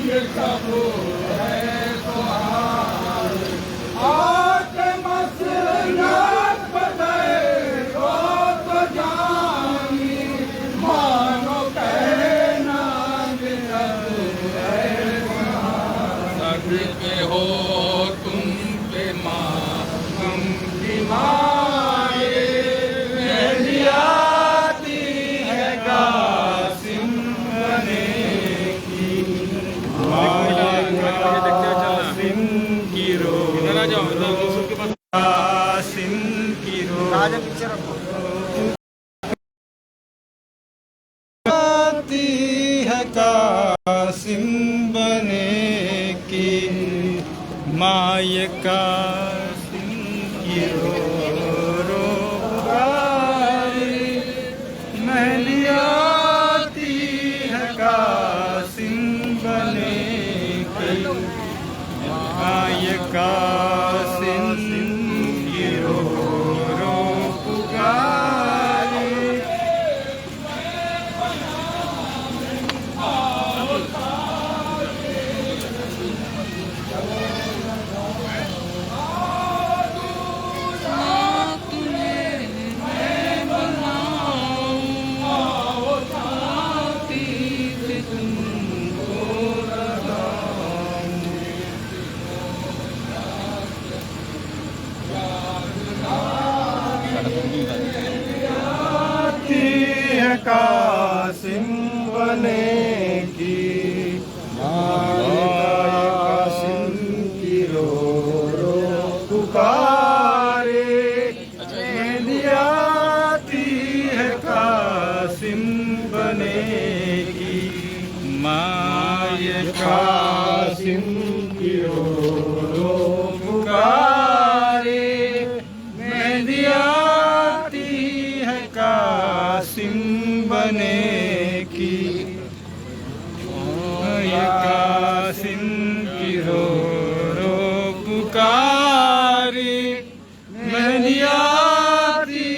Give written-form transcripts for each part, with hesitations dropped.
सब है सुहार आके मसनत बदे रोत जानी मानो कहना सब है सुहार सदके हो तुम पे माँ हम की माए मेरी आती है कासिम बने कासिम की रो कासिम की रो आती है कासिम बने की माय कासिम की रो रो पुकारे महली आती है कासिम बने माय कासिम की रो रो पुकारे कासिम बने की कासिम की रो रो पुकारे मेरी आती है कासिम बने की माय कासिम की रो रो पुकारे मेरी आती है कासिम बने की कासिम की रो रो पुकारे मेरी आती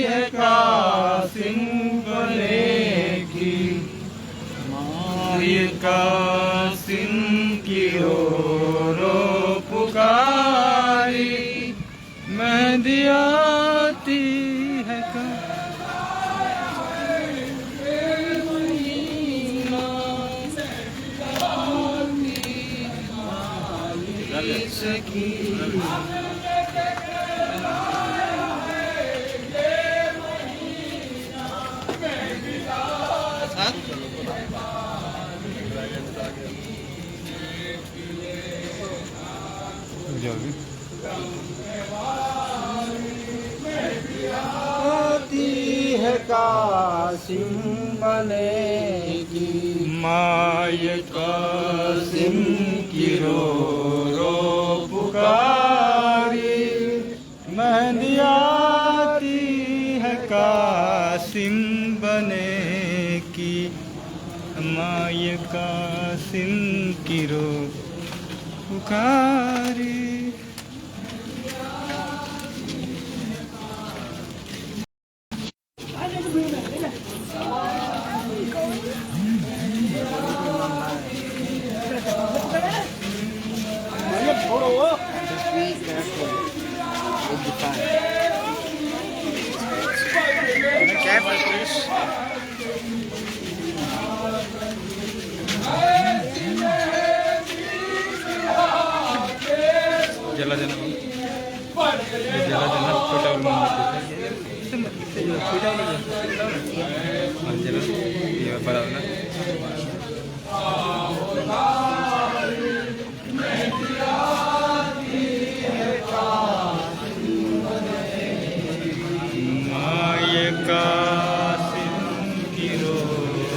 है कासिम बने की कासिम की रो रो पुकारे मेरी आती है सकी आती है कासिम बनेगी माय कासिम की रो रो पुकारी मेहंदी आती है कासिम बने की माय कासिम की रो पुकारी जला देना जला देना छोटा जला ये बड़ा ना माय कासिम की रो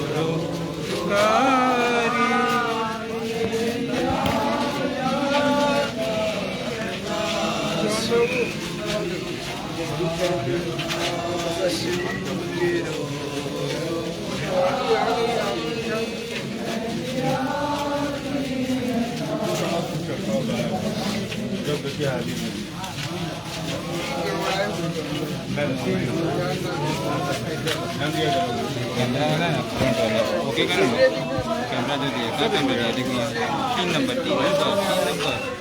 रो पुकारी ओके कैमरा जो दिया क्या कैमरा दिया देखिए 3 नंबर 3 है तो 3 नंबर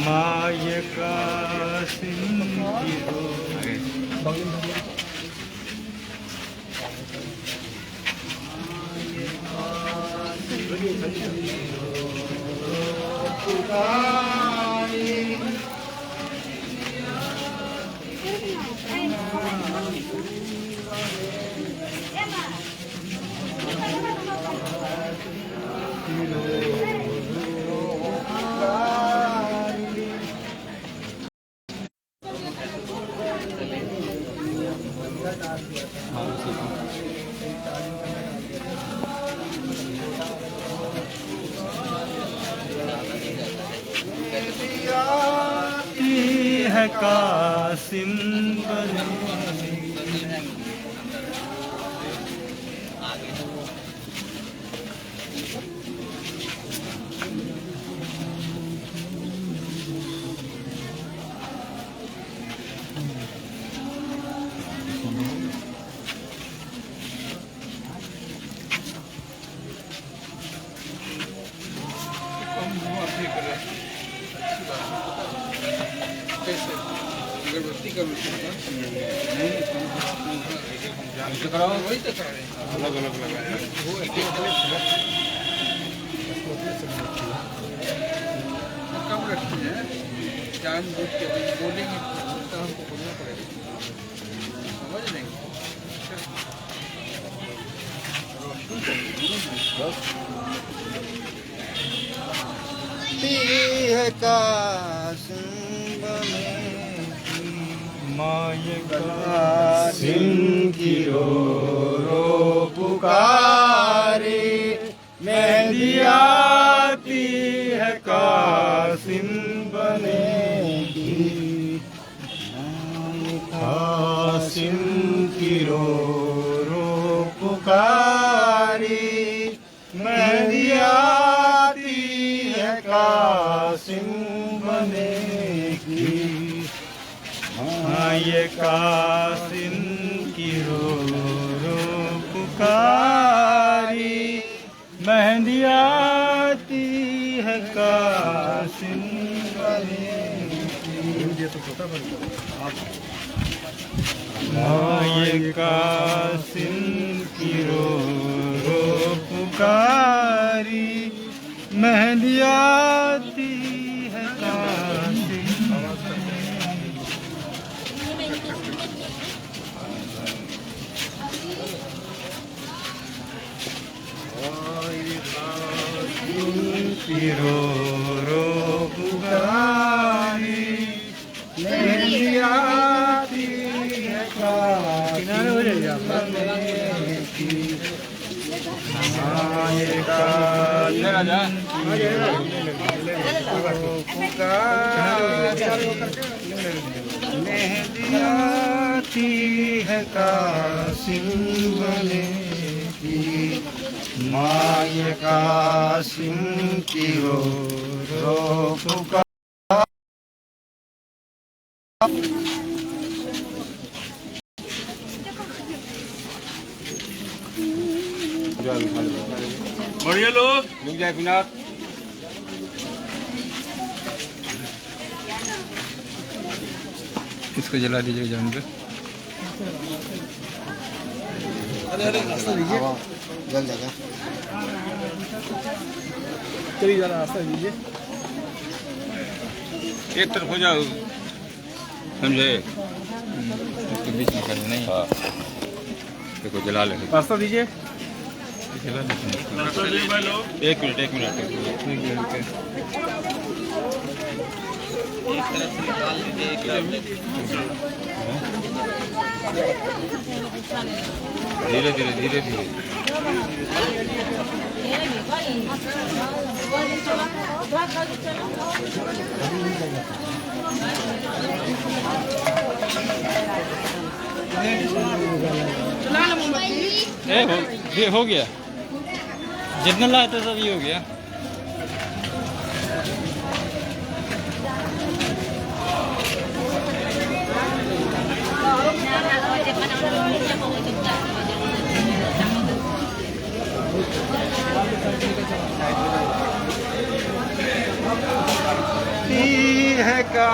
माय कासिम की है कासिम बने अगरबत्ती का कराओ वही तो करा रहे अलग अलग लगाया वो कम रखते हैं जानबूझ के बोलेंगे तो हमको बोलना पड़ेगा समझ लेंगे माय कासिम की रो पुकारे मेहंदी आती है कासिम बने की कासिम की रो पुकारे मेहंदी आती है कासिम बने की ये कासिम की रो पुकारी मेहंदी आती है कासिम बने ये कासिम की रो पुकारी मेहंदी आती है कासिम रो पुकारी मेहंदी आती है कासिम मेहंदी आती है कासिम बने की माय कासिम की रो पुकार बढ़िया लोग रुक जाए बिना इसको जला दीजिए जान पे अरे रास्ता दीजिए जल जाएगा चलिए ज़रा रास्ता दीजिए। एक तरफ हो जाओ, समझे? उसके बीच में करना नहीं। हाँ, देखो जला ले, रास्ता दीजिए। जला ले। एक मिनट एक तरफ से निकाल लीजिए, एक धीरे धीरे धीरे धीरे। ये हो गया, जितना लाया था सब ये हो गया। है का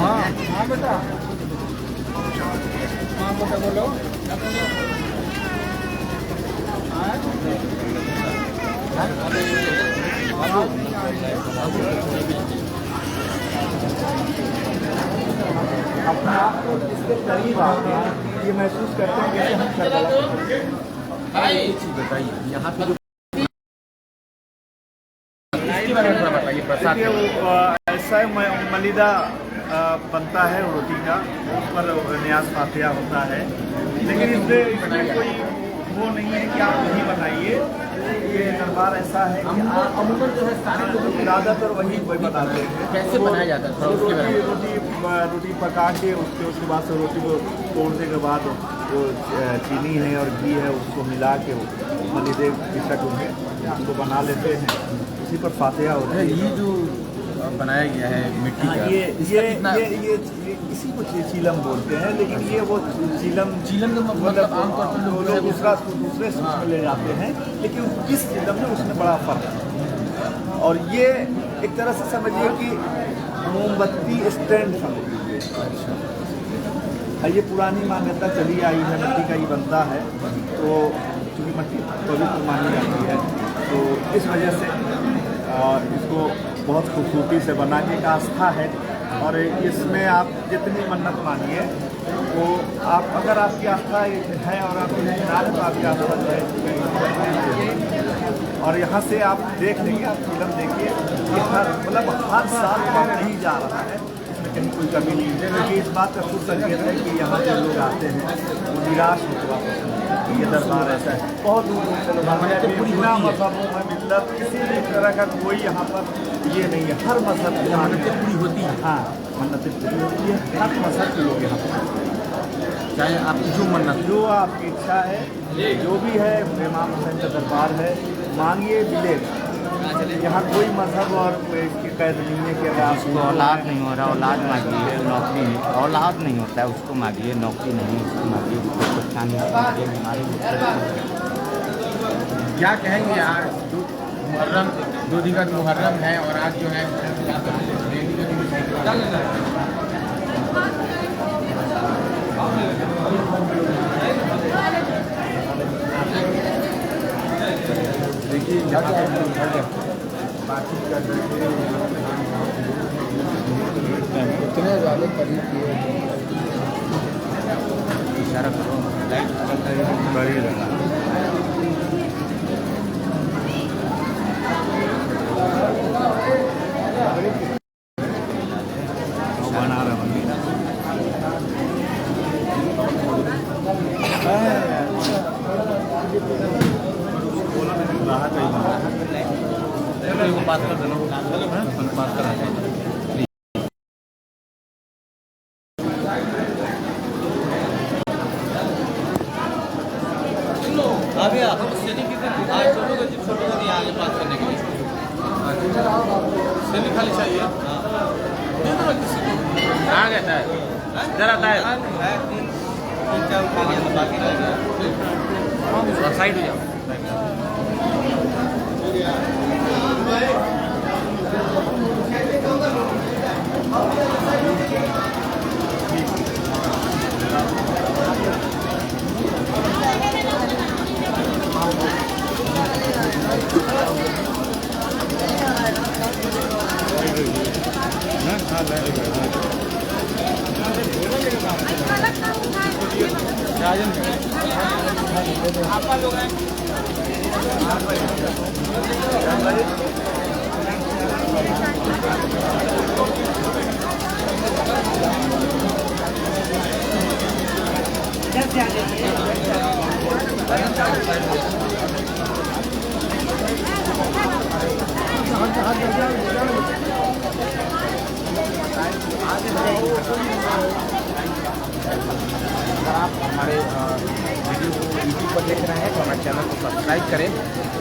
हाँ बेटा, हाँ बेटा बोलो। अपने आप को इसके करीब आते हैं, ये महसूस करते हैं जैसे हम करबला। एक चीज बताइए, यहाँ पे जो इसके बारे में थोड़ा बताइए। प्रसाद ऐसा मलिदा बनता है रोटी का, उस पर न्याज फातिहा होता है, लेकिन इसमें कोई वो नहीं है कि आप वही बनाइए। ये दरबार ऐसा है कि अमूमन जो है सारे लोगों को ज़्यादातर वही बनाते हैं। कैसे बनाया जाता है थोड़ा उसके बारे में। रोटी पका के उसके बाद से रोटी को तोड़ने के बाद वो चीनी है और घी है उसको मिला के मलिदे की शक्ल में उसको बना लेते हैं, उसी पर फातिहा होता है। ये जो बनाया गया है मिट्टी का, ये इसी को चीलम बोलते हैं, लेकिन ये वो चीलम का मतलब आमतौर पर लोग दूसरे में ले जाते हैं, लेकिन इस चीलम में उसमें बड़ा फर्क है। और ये एक तरह से समझिए कि मोमबत्ती स्टैंड समझिए। अच्छा, ये पुरानी मान्यता चली आई है, मिट्टी का ही बनता है, तो चूँकि मिट्टी पवित्र मानी जाती है, तो इस वजह से इसको बहुत खूबसूरती से बनाने का आस्था है। और इसमें आप जितनी मन्नत मांगिए वो आप, अगर आपकी आस्था है और आपकी निशान है तो आपकी आस्था जो है। और यहाँ से आप देख लेंगे, आप फिल्म देखिए, मतलब हर साल बढ़ते ही जा रहा है, इसमें कहीं कोई कमी नहीं है। क्योंकि इस बात का खुद संकेत है कि यहाँ जो लोग आते हैं वो निराश होकर वापस, ये दरबार ऐसा है। बहुत दूर दूर से लोग बिना मजहबों में मिलत किसी भी तरह का कोई यहाँ पर ये नहीं है। हर मजहब की मन्नतें पूरी होती हैं। हाँ, मन्नतें पूरी होती है, हर मजहब के लोग यहाँ पर, चाहे आपकी जो मन्नत, जो आपकी इच्छा है, जो भी है। इमाम हुसैन का दरबार है, मांगिए मिलेगा। यहाँ कोई मजहब और कोई कैद नहीं है कि अगर आपको औलाद नहीं हो रहा, औलाद मांगिए, नौकरी औलाद नहीं होता है उसको मांगिए, नौकरी नहीं उसको मांगिए, उसको परेशानी मांगिए, बीमारी। क्या कहेंगे आज मुहर्रम 2 दिन का मुहर्रम है और आज जो है देखिए इतने ज़्यादा करीब किए इशारा करो, बड़ी लगा। बना रहा हूँ बात कर देना बात करा अभी आप फोटो आगे बात करने के लिए सेल्फी खाली चाहिए आ गया था जरा टायर तीन चार बाकी रहेगा साइड हो जाओ अगर आप हमारे वीडियो को यूट्यूब पर देख रहे हैं तो हमारे चैनल को सब्सक्राइब करें।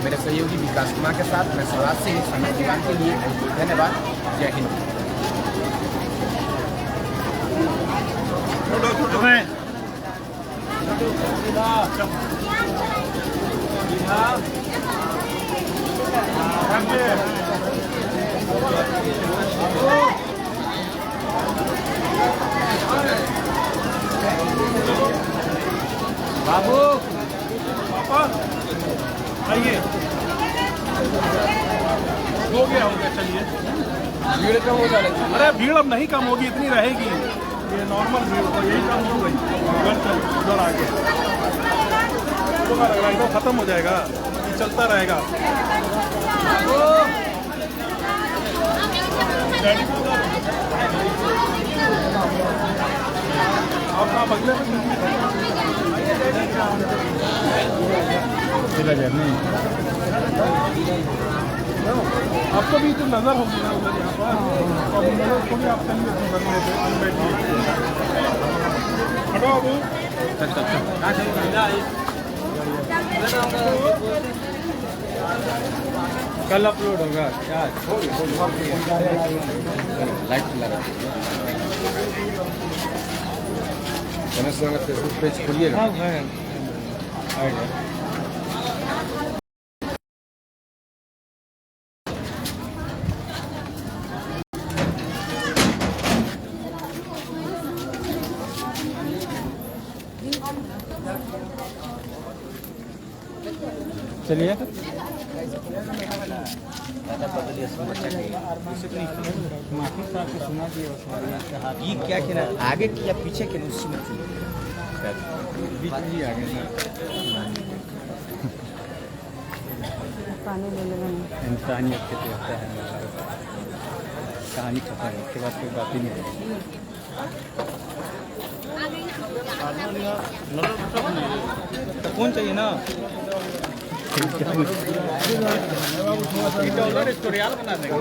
मेरे सहयोगी विकास कुमार के साथ मैं स्वराज सिंह समय दीवान के लिए धन्यवाद। जय हिंद। बाबू आइए हो गया चलिए भीड़ कम हो जाएगी। अरे भीड़ अब नहीं कम होगी, इतनी रहेगी, ये नॉर्मल भीड़ तो यही कम हो गई। उधर आगे तो खत्म हो जाएगा, चलता रहेगा। और कहाँ बगले में आपको भी तो नजर होगी ना उधर यहाँ पर, तो नजर थोड़ी आप बैठिए। हटो बाबू, कल अपलोड होगा क्या? लाइट लगा फेसबुक पेज खोलिएगा। चलिए माफी साहब को सुना दिया, ये क्या कहना आगे किया पीछे के उसी में बीच में ही आगे पानी ले लेना। इंसानियत के होता है, कहानी खत्म, उसके बाद कोई बात ही नहीं है। तो कौन चाहिए ना इसको रियाल बना देंगे।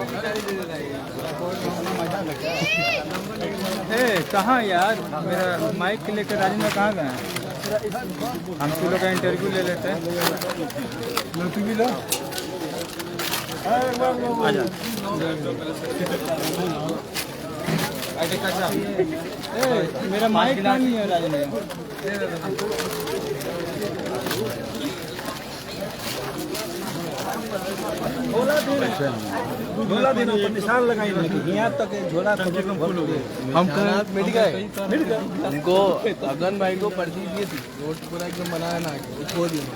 कहाँ यार, मेरा माइक लेकर राजेंद्र कहाँ गए? हम तुम लोग का इंटरव्यू ले लेते हैं। मेरा माइक नहीं है राजेंद्र। झोला देना पर निशान लगाएंगे, यहाँ तक झोला हम मेडिकल उनको अगन भाई को पर्ची दिए थी, रोड पूरा एकदम बनाया ना खो दिए।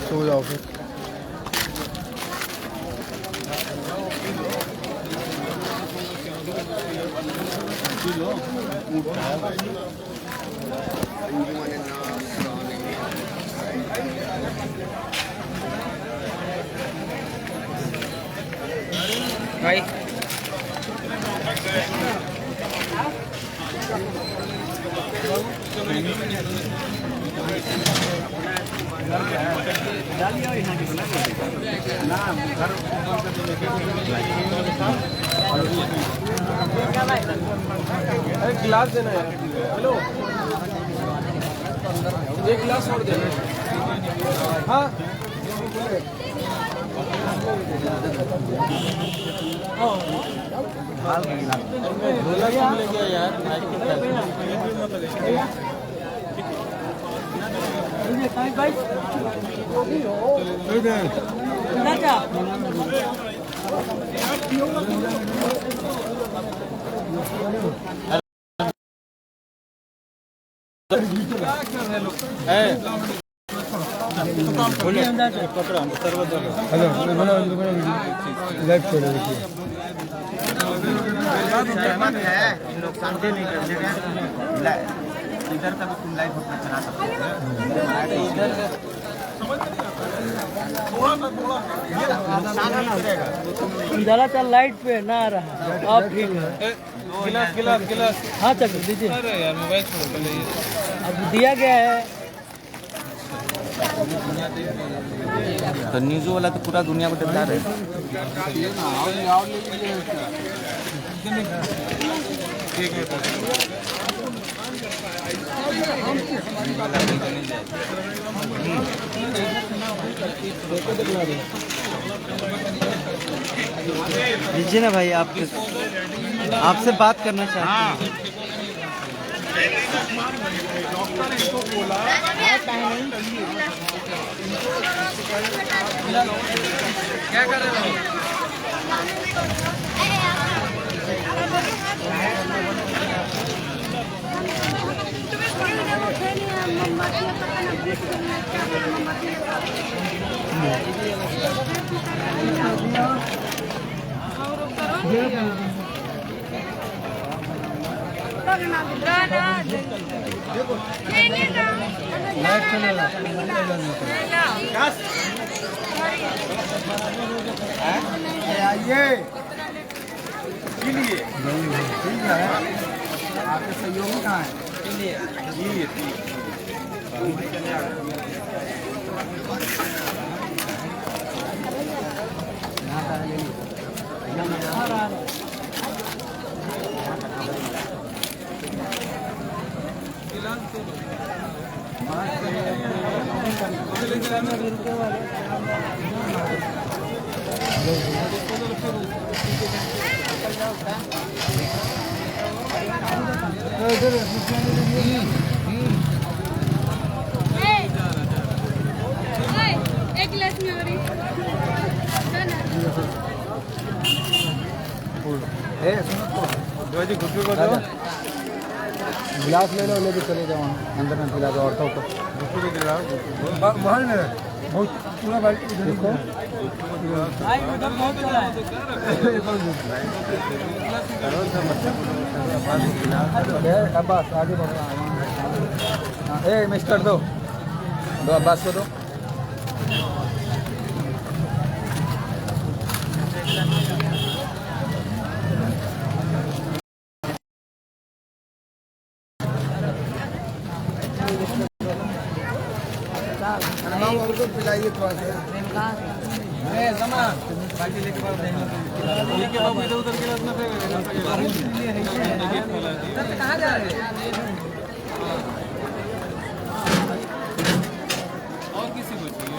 सो जाओ फिर। भाई अरे गिलास देना यार। हेलो, एक गिलास और देना। हाँ नुकसान दे नहीं कर इधर का भी तुम लाइव अपना चला सकते हो। जरा चल लाइट पे ना आ रहा अब ठीक है। गिलास गिलास गिलास। हाँ चल दीजिए। अरे यार मोबाइल छोड़ के अब दिया गया है तो न्यूज़ वाला तो पूरा दुनिया को दिखा रहे हैं। दीजिए ना भाई, आपसे बात करना चाहते हैं। क्या कर रहे हो? आपके सहयोगी कहाँ है? एक गिलास में और गिलास ले लो, लेके चले जाओ अंदर में पिला दो औरतों को। बाहर में बहुत पूरा बाल्टी देखो। अब्बास आगे बढ़ो। ए मिस्टर दो अब्बास को दो। पिलाइए थोड़ा सा। बाकी लेके बाद इधर उधर गिलास ना फेंक। कहाँ जा रहे हैं? और किसी को चाहिए?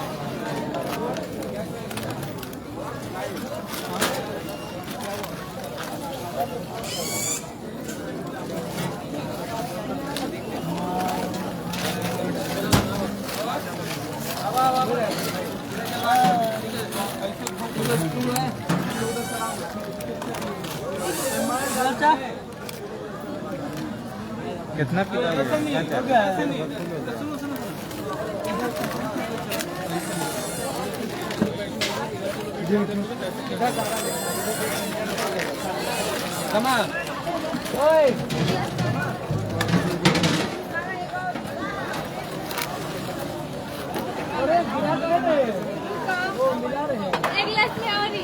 कितना पिला Come on. एक गिलास में और ही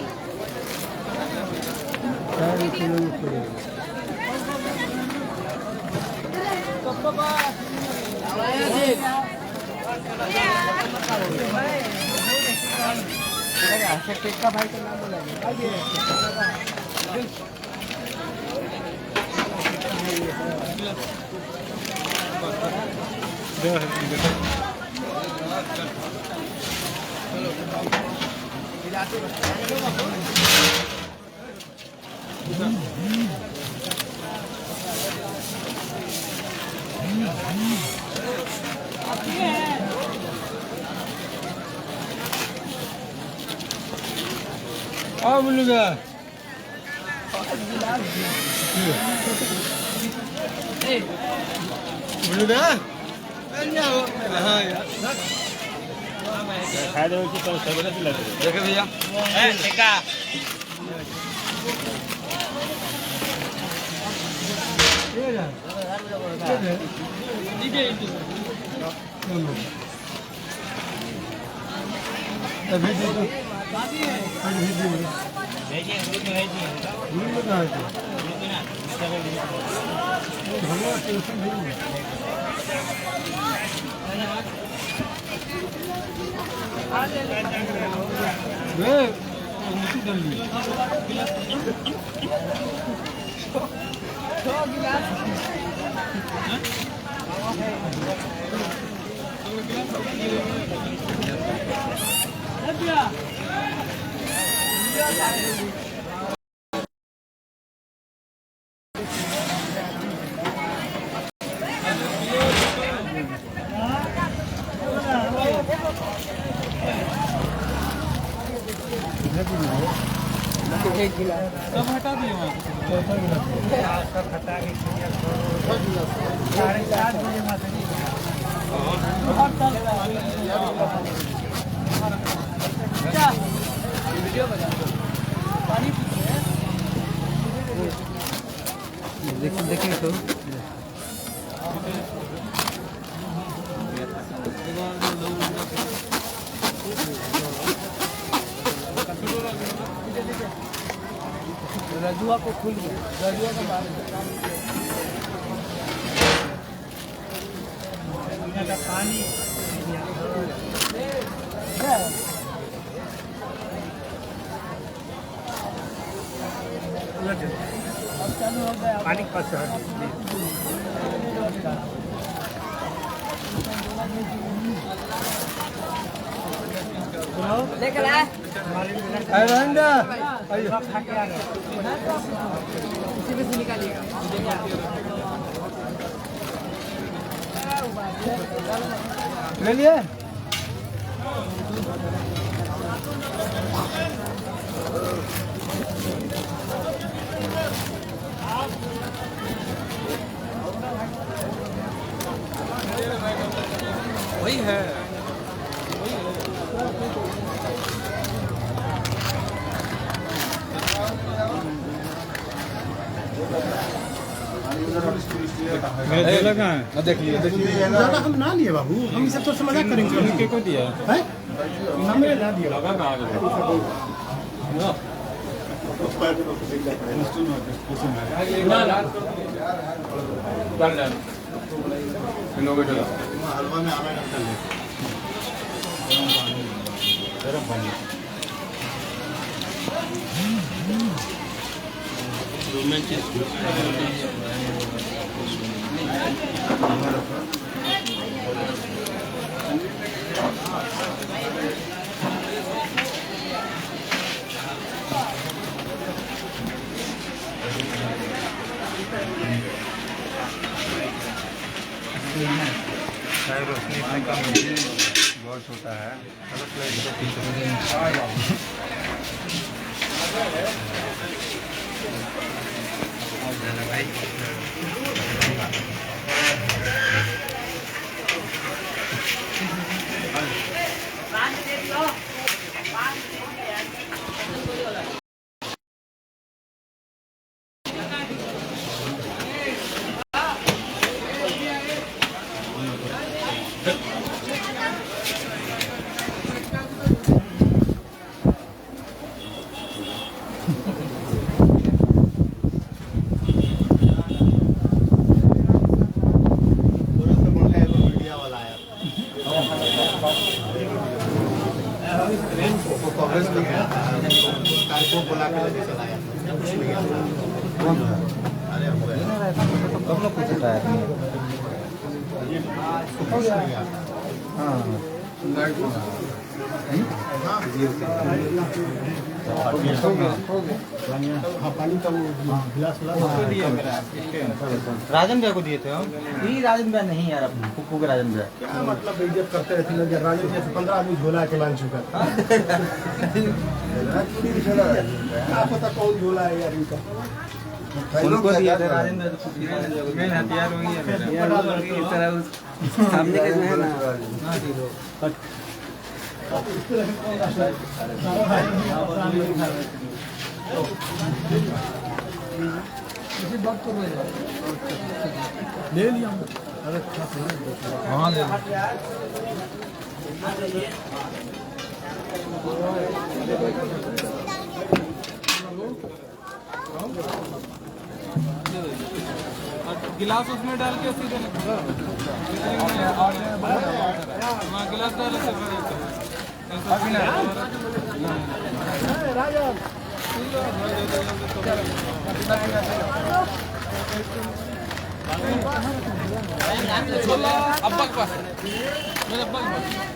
हाँ बोलूँगा बोलूँगा हाँ यार देखे भैया देखिए तो रजुआ को खुल गया रजुआ का बाल पानी अब चालू हो गया पानी का पास लेकर आ इसी में से निकालिएगा ले लिए वही है देख लिए ज्यादा हम ना लिए बाबू, हम सब तो मजाक करेंगे। उनके को दिया है हमें ना दिया लगा कहाँ हलवा में आना डलता है गरम पानी रोशनी इतने कम बहुत छोटा है बुला के लेके चला गया कुछ नहीं गया अरे हम गए कब लोग कुछ होता है कुछ नहीं गया हाँ पानी का वो गिलास राजन भैया को दिए थे हम। ये राजन भैया नहीं यार, अपने फुप्पू के राजन भैया। क्या मतलब इज्जत करते रहते हैं राजन जैसे 15 आदमी झोला के मान चुका क्या पता कौन झोला है यार इनका उनको दिए थे राजन भैया, मेन हथियार वही है मेरा। इस तरह उस सामने के जो है ना, ले लिया हाँ ले गिलास उसमें डाल के सीधे गिलास डाल अब्बा के पास मेरे अब्बा के पास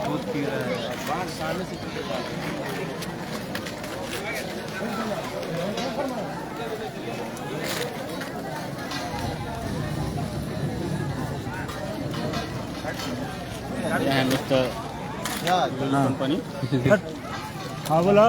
दूध पी रहा है। कंपनी हाँ बोला